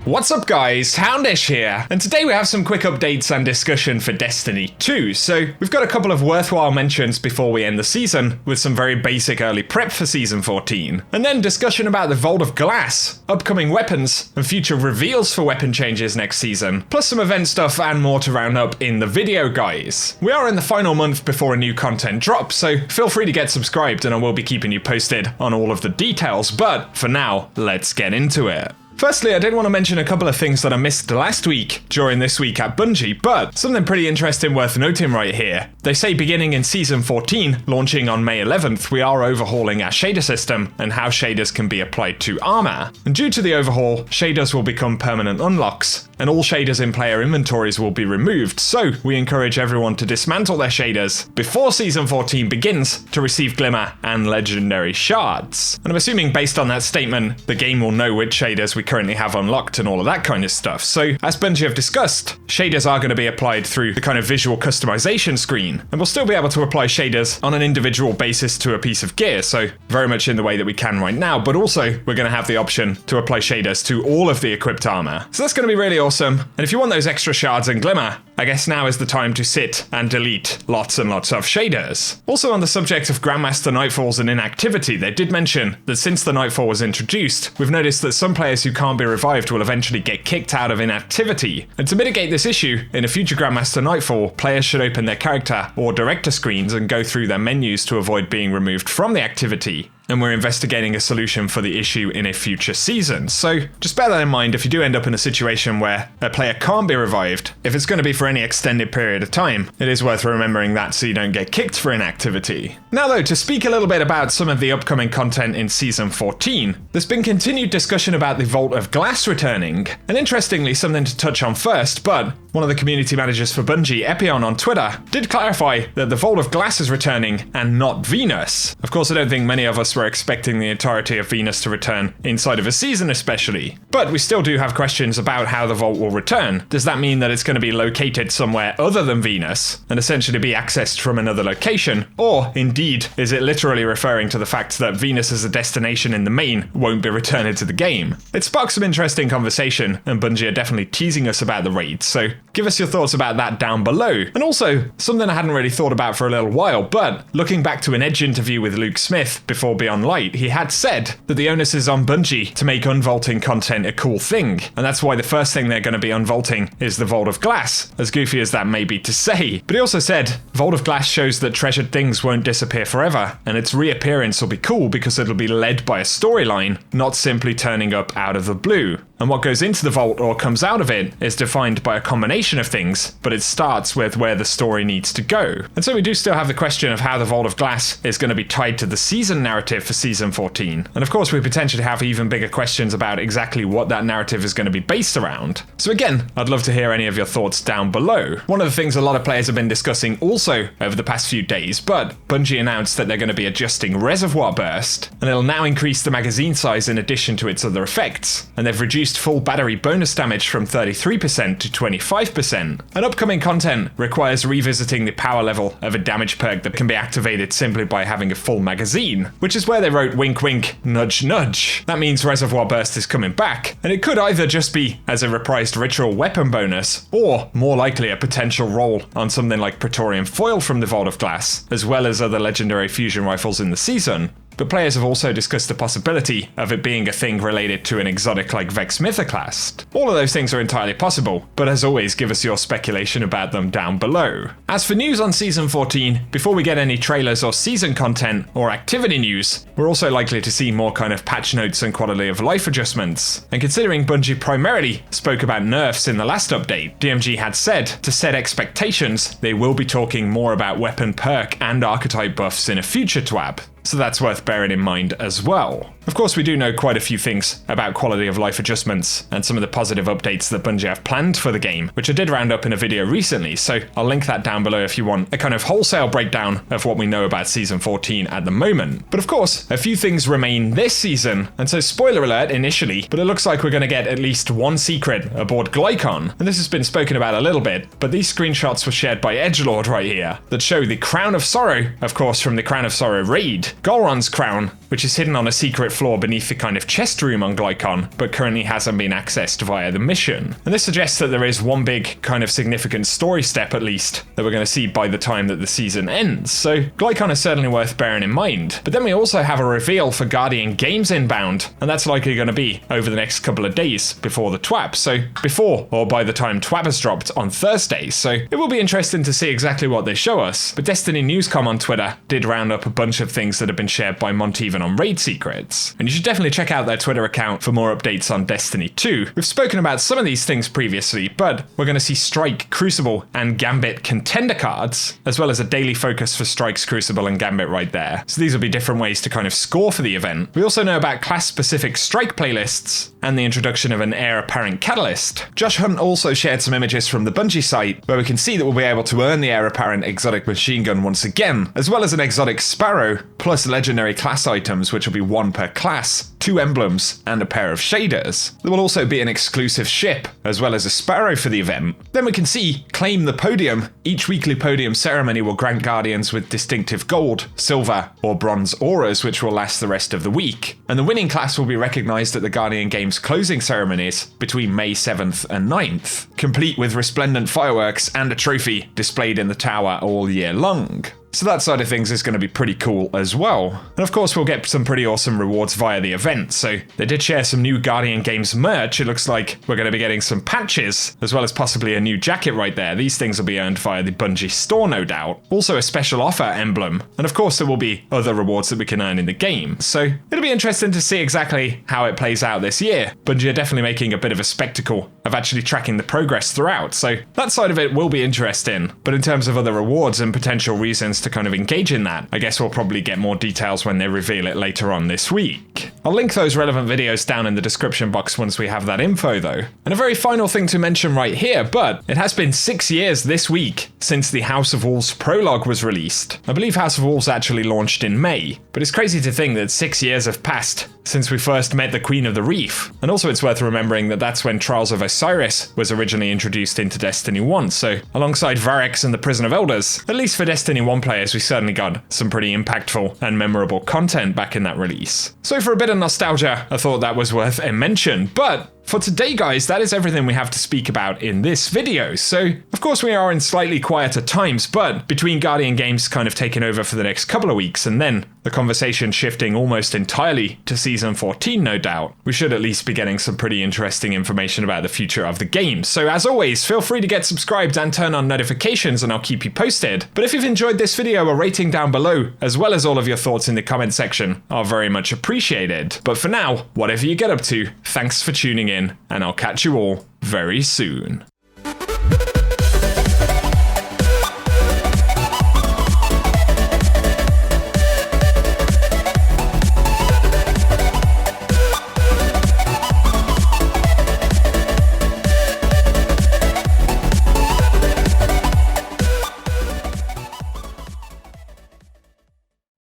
What's up guys, Houndish here, and today we have some quick updates and discussion for Destiny 2. So we've got a couple of worthwhile mentions before we end the season, with some very basic early prep for Season 14. And then discussion about the Vault of Glass, upcoming weapons, and future reveals for weapon changes next season, plus some event stuff and more to round up in the video guys. We are in the final month before a new content drops, so feel free to get subscribed and I will be keeping you posted on all of the details, but for now, let's get into it. Firstly, I did want to mention a couple of things that I missed last week during this week at Bungie, but something pretty interesting worth noting right here. They say beginning in Season 14, launching on May 11th, we are overhauling our shader system and how shaders can be applied to armor. And due to the overhaul, shaders will become permanent unlocks, and all shaders in player inventories will be removed, so we encourage everyone to dismantle their shaders before Season 14 begins to receive Glimmer and Legendary Shards. And I'm assuming based on that statement, the game will know which shaders we currently have unlocked and all of that kind of stuff. So as Bungie have discussed, shaders are going to be applied through the kind of visual customization screen, and we'll still be able to apply shaders on an individual basis to a piece of gear, so very much in the way that we can right now, but also we're going to have the option to apply shaders to all of the equipped armor. So that's going to be really awesome, and if you want those extra shards and glimmer, I guess now is the time to sit and delete lots and lots of shaders. Also on the subject of Grandmaster Nightfalls and inactivity, they did mention that since the Nightfall was introduced, we've noticed that some players who can't be revived will eventually get kicked out of inactivity. And to mitigate this issue, in a future Grandmaster Nightfall, players should open their character or director screens and go through their menus to avoid being removed from the activity. And we're investigating a solution for the issue in a future season. So just bear that in mind if you do end up in a situation where a player can't be revived. If it's going to be for any extended period of time, it is worth remembering that so you don't get kicked for inactivity. Now though, to speak a little bit about some of the upcoming content in Season 14, there's been continued discussion about the Vault of Glass returning. And interestingly, something to touch on first, but one of the community managers for Bungie, Epion on Twitter, did clarify that the Vault of Glass is returning and not Venus. Of course, I don't think many of us were expecting the entirety of Venus to return inside of a season especially. But we still do have questions about how the Vault will return. Does that mean that it's going to be located somewhere other than Venus and essentially be accessed from another location? Or indeed, is it literally referring to the fact that Venus as a destination in the main won't be returned to the game? It sparked some interesting conversation, and Bungie are definitely teasing us about the raids, so give us your thoughts about that down below. And also, something I hadn't really thought about for a little while, but looking back to an Edge interview with Luke Smith before Beyond Light, he had said that the onus is on Bungie to make unvaulting content a cool thing, and that's why the first thing they're going to be unvaulting is the Vault of Glass, as goofy as that may be to say. But he also said, Vault of Glass shows that treasured things won't disappear forever, and its reappearance will be cool because it'll be led by a storyline, not simply turning up out of the blue. And what goes into the vault or comes out of it is defined by a combination of things, but it starts with where the story needs to go. And so we do still have the question of how the Vault of Glass is going to be tied to the season narrative for Season 14. And of course we potentially have even bigger questions about exactly what that narrative is going to be based around. So again, I'd love to hear any of your thoughts down below. One of the things a lot of players have been discussing also over the past few days, but Bungie announced that they're going to be adjusting Reservoir Burst, and it'll now increase the magazine size in addition to its other effects. And they've reduced full battery bonus damage from 33% to 25%. And upcoming content requires revisiting the power level of a damage perk that can be activated simply by having a full magazine, which is where they wrote wink wink, nudge nudge. That means Reservoir Burst is coming back, and it could either just be as a reprised ritual weapon bonus, or more likely a potential role on something like Praetorian Foil from the Vault of Glass, as well as other legendary fusion rifles in the season. But players have also discussed the possibility of it being a thing related to an exotic like Vex Mythoclast. All of those things are entirely possible, but as always, give us your speculation about them down below. As for news on Season 14, before we get any trailers or season content or activity news, we're also likely to see more kind of patch notes and quality of life adjustments. And considering Bungie primarily spoke about nerfs in the last update, DMG had said to set expectations, they will be talking more about weapon perk and archetype buffs in a future TWAB. So that's worth bearing in mind as well. Of course, we do know quite a few things about quality of life adjustments and some of the positive updates that Bungie have planned for the game, which I did round up in a video recently, so I'll link that down below if you want a kind of wholesale breakdown of what we know about Season 14 at the moment. But of course, a few things remain this season, and so spoiler alert initially, but it looks like we're going to get at least one secret aboard Glycon, and this has been spoken about a little bit, but these screenshots were shared by Edgelord right here, that show the Crown of Sorrow, of course from the Crown of Sorrow raid, Golron's crown, which is hidden on a secret floor beneath the kind of chest room on Glycon, but currently hasn't been accessed via the mission. And this suggests that there is one big kind of significant story step at least that we're going to see by the time that the season ends. So Glycon is certainly worth bearing in mind. But then we also have a reveal for Guardian Games inbound, and that's likely going to be over the next couple of days before the TWAP. So before or by the time TWAP has dropped on Thursday. So it will be interesting to see exactly what they show us. But Destiny Newscom on Twitter did round up a bunch of things that have been shared by Monteven on Raid Secrets. And you should definitely check out their Twitter account for more updates on Destiny 2. We've spoken about some of these things previously, but we're going to see Strike, Crucible, and Gambit contender cards, as well as a daily focus for Strikes, Crucible, and Gambit right there. So these will be different ways to kind of score for the event. We also know about class-specific Strike playlists and the introduction of an Heir Apparent Catalyst. Josh Hunt also shared some images from the Bungie site, where we can see that we'll be able to earn the Heir Apparent Exotic Machine Gun once again, as well as an Exotic Sparrow, plus legendary class items, which will be 1 per class, 2 emblems, and a pair of shaders. There will also be an exclusive ship, as well as a Sparrow for the event. Then we can see Claim the Podium. Each weekly podium ceremony will grant Guardians with distinctive gold, silver, or bronze auras, which will last the rest of the week. And the winning class will be recognised at the Guardian Games closing ceremonies between May 7th and 9th, complete with resplendent fireworks and a trophy displayed in the tower all year long. So that side of things is going to be pretty cool as well. And of course we'll get some pretty awesome rewards via the event. So they did share some new Guardian Games merch. It looks like we're going to be getting some patches, as well as possibly a new jacket right there. These things will be earned via the Bungie store, no doubt. Also a special offer emblem. And of course there will be other rewards that we can earn in the game. So it'll be interesting to see exactly how it plays out this year. Bungie are definitely making a bit of a spectacle of actually tracking the progress throughout. So that side of it will be interesting. But in terms of other rewards and potential reasons to kind of engage in that, I guess we'll probably get more details when they reveal it later on this week. I'll link those relevant videos down in the description box once we have that info though. And a very final thing to mention right here, but it has been 6 years this week since the House of Wolves prologue was released. I believe House of Wolves actually launched in May, but it's crazy to think that 6 years have passed since we first met the Queen of the Reef. And also it's worth remembering that that's when Trials of Osiris was originally introduced into Destiny 1, so alongside Varex and the Prison of Elders, at least for Destiny 1 players, we certainly got some pretty impactful and memorable content back in that release. So for a bit of nostalgia, I thought that was worth a mention, but for today, guys, that is everything we have to speak about in this video. So, of course, we are in slightly quieter times, but between Guardian Games kind of taking over for the next couple of weeks and then the conversation shifting almost entirely to Season 14, no doubt, we should at least be getting some pretty interesting information about the future of the game. So, as always, feel free to get subscribed and turn on notifications and I'll keep you posted. But if you've enjoyed this video, a rating down below, as well as all of your thoughts in the comment section, are very much appreciated. But for now, whatever you get up to, thanks for tuning in, and I'll catch you all very soon.